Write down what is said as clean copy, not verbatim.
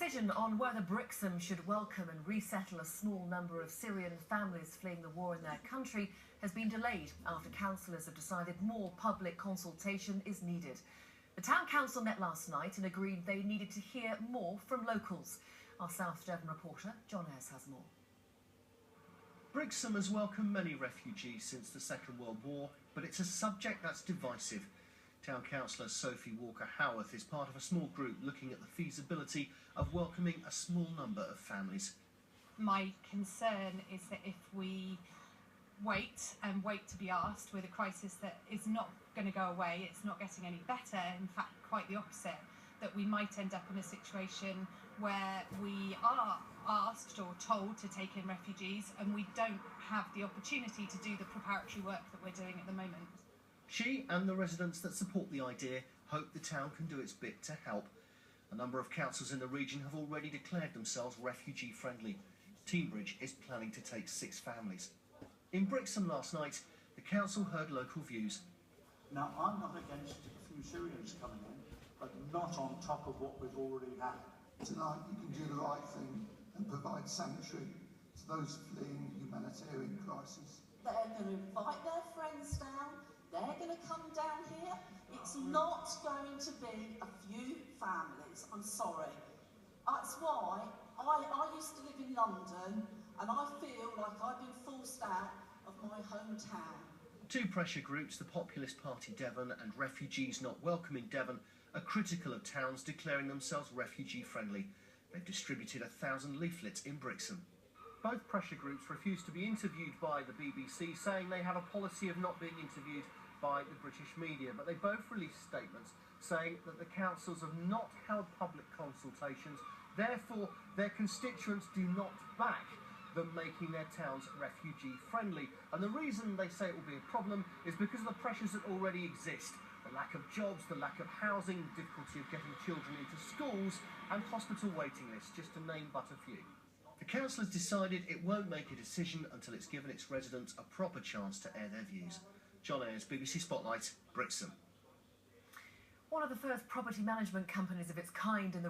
decision on whether Brixham should welcome and resettle a small number of Syrian families fleeing the war in their country has been delayed after councillors have decided more public consultation is needed. The Town Council met last night and agreed they needed to hear more from locals. Our South Devon reporter, John Ayres, has more. Brixham has welcomed many refugees since the Second World War, but it's a subject that's divisive. Town Councillor Sophie Walker-Howarth is part of a small group looking at the feasibility of welcoming a small number of families. My concern is that if we wait to be asked with a crisis that is not going to go away, it's not getting any better, in fact quite the opposite, that we might end up in a situation where we are asked or told to take in refugees and we don't have the opportunity to do the preparatory work that we're doing at the moment. She and the residents that support the idea hope the town can do its bit to help. A number of councils in the region have already declared themselves refugee friendly. Teambridge is planning to take 6 families. In Brixham last night, the council heard local views. Now, I'm not against a few Syrians coming in, but not on top of what we've already had. Tonight you can do the right thing and provide sanctuary to those fleeing humanitarian crisis. They're going to invite their friends down, they're going to come down here. It's not going to be a few families, I'm sorry. That's why I used to live in London and I feel like I've been forced out of my hometown. 2 pressure groups, the Populist Party Devon and Refugees Not Welcome in Devon, are critical of towns declaring themselves refugee friendly. They've distributed 1,000 leaflets in Brixham. Both pressure groups refused to be interviewed by the BBC, saying they have a policy of not being interviewed by the British media, but they both released statements saying that the councils have not held public consultations, therefore their constituents do not back them making their towns refugee friendly. And the reason they say it will be a problem is because of the pressures that already exist. The lack of jobs, the lack of housing, the difficulty of getting children into schools and hospital waiting lists, just to name but a few. The council has decided it won't make a decision until it's given its residents a proper chance to air their views. John Ayres, BBC Spotlight, Brixham. One of the first property management companies of its kind in the region